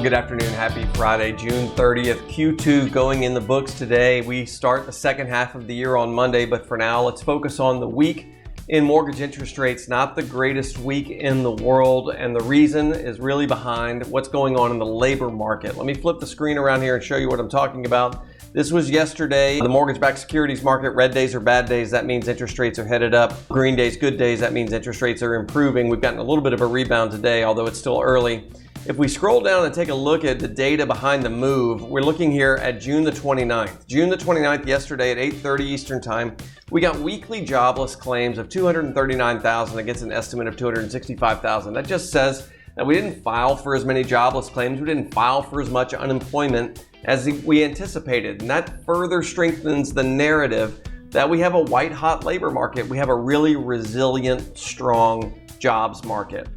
good afternoon. Happy Friday, June 30th. Q2 going in the books today. We start the second half of the year on Monday, but for now, let's focus on the week in mortgage interest rates. Not the greatest week in the world, and the reason is really behind what's going on in the labor market. Let me flip the screen around here and show you what I'm talking about. This was yesterday. The mortgage-backed securities market, red days are bad days. That means interest rates are headed up. Green days, good days. That means interest rates are improving. We've gotten a little bit of a rebound today, although it's still early. If we scroll down and take a look at the data behind the move, we're looking here at June the 29th. June the 29th, yesterday at 8:30 Eastern Time, we got weekly jobless claims of 239,000 against an estimate of 265,000. That just says that we didn't file for as many jobless claims. We didn't file for as much unemployment as we anticipated. And that further strengthens the narrative that we have a white-hot labor market. We have a really resilient, strong jobs market.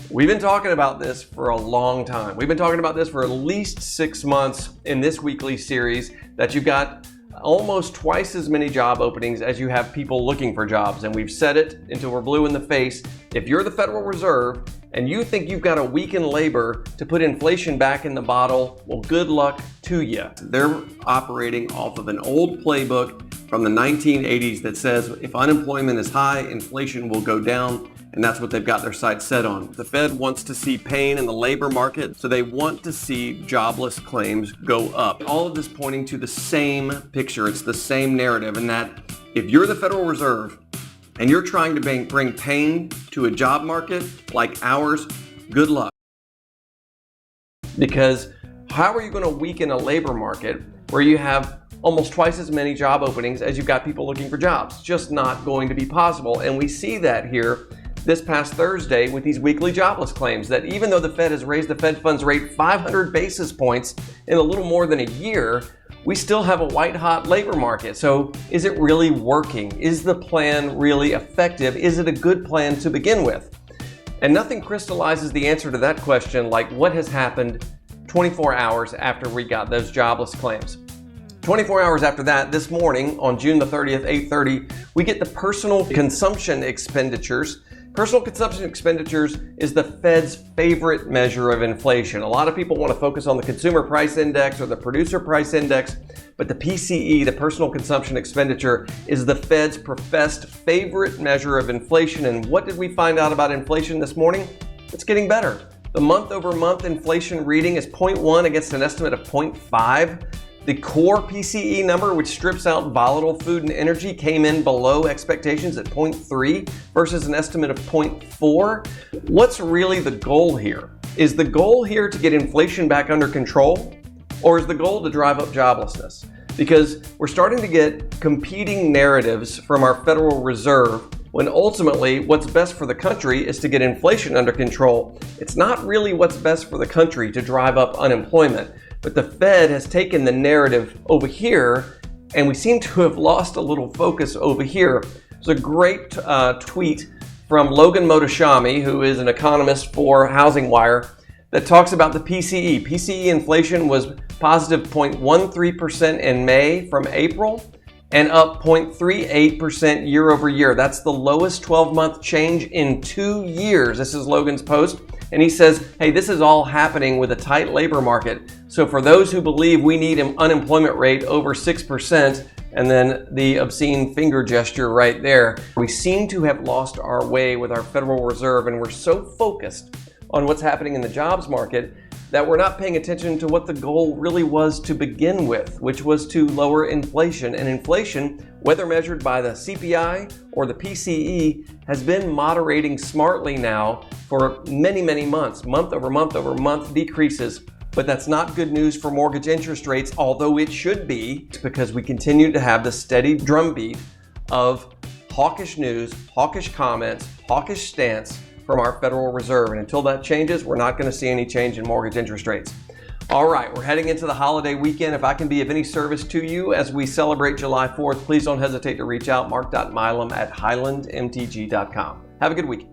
We've been talking about this for a long time. We've been talking about this for at least 6 months in this weekly series, that you've got almost twice as many job openings as you have people looking for jobs. And we've said it until we're blue in the face. If you're the Federal Reserve and you think you've got to weaken labor to put inflation back in the bottle, well, good luck to you. They're operating off of an old playbook from the 1980s that says if unemployment is high, inflation will go down. And that's what they've got their sights set on. The Fed wants to see pain in the labor market, so they want to see jobless claims go up. All of this pointing to the same picture. It's the same narrative, and that if you're the Federal Reserve and you're trying to bring pain to a job market like ours, good luck. Because how are you going to weaken a labor market where you have almost twice as many job openings as you've got people looking for jobs? It's just not going to be possible. And we see that here this past Thursday with these weekly jobless claims, that even though the Fed has raised the Fed funds rate 500 basis points in a little more than a year, we still have a white-hot labor market. So is it really working? Is the plan really effective? Is it a good plan to begin with? And nothing crystallizes the answer to that question like what has happened 24 hours after we got those jobless claims. 24 hours after that, this morning on June the 30th, 8:30, we get the personal consumption expenditures. Personal consumption expenditures is the Fed's favorite measure of inflation. A lot of people want to focus on the consumer price index or the producer price index, but the PCE, the personal consumption expenditure, is the Fed's professed favorite measure of inflation. And what did we find out about inflation this morning? It's getting better. The month-over-month inflation reading is 0.1 against an estimate of 0.5. The core PCE number, which strips out volatile food and energy, came in below expectations at 0.3 versus an estimate of 0.4. What's really the goal here? Is the goal here to get inflation back under control, or is the goal to drive up joblessness? Because we're starting to get competing narratives from our Federal Reserve when ultimately what's best for the country is to get inflation under control. It's not really what's best for the country to drive up unemployment. But the Fed has taken the narrative over here, and we seem to have lost a little focus over here. There's a great tweet from Logan Mohtashami, who is an economist for Housing Wire, that talks about the PCE. PCE inflation was positive 0.13% in May from April and up 0.38% year over year. That's the lowest 12-month change in 2 years. This is Logan's post. And he says, hey, this is all happening with a tight labor market. So for those who believe we need an unemployment rate over 6%, and then the obscene finger gesture right there, we seem to have lost our way with our Federal Reserve, and we're so focused on what's happening in the jobs market that we're not paying attention to what the goal really was to begin with, which was to lower inflation. And inflation, whether measured by the CPI or the PCE, has been moderating smartly now for many, many months, month over month decreases. But that's not good news for mortgage interest rates, although it should be, because we continue to have the steady drumbeat of hawkish news, hawkish comments, hawkish stance from our Federal Reserve. And until that changes, we're not going to see any change in mortgage interest rates. All right, we're heading into the holiday weekend. If I can be of any service to you as we celebrate July 4th, please don't hesitate to reach out, mark.milam@highlandmtg.com. Have a good week.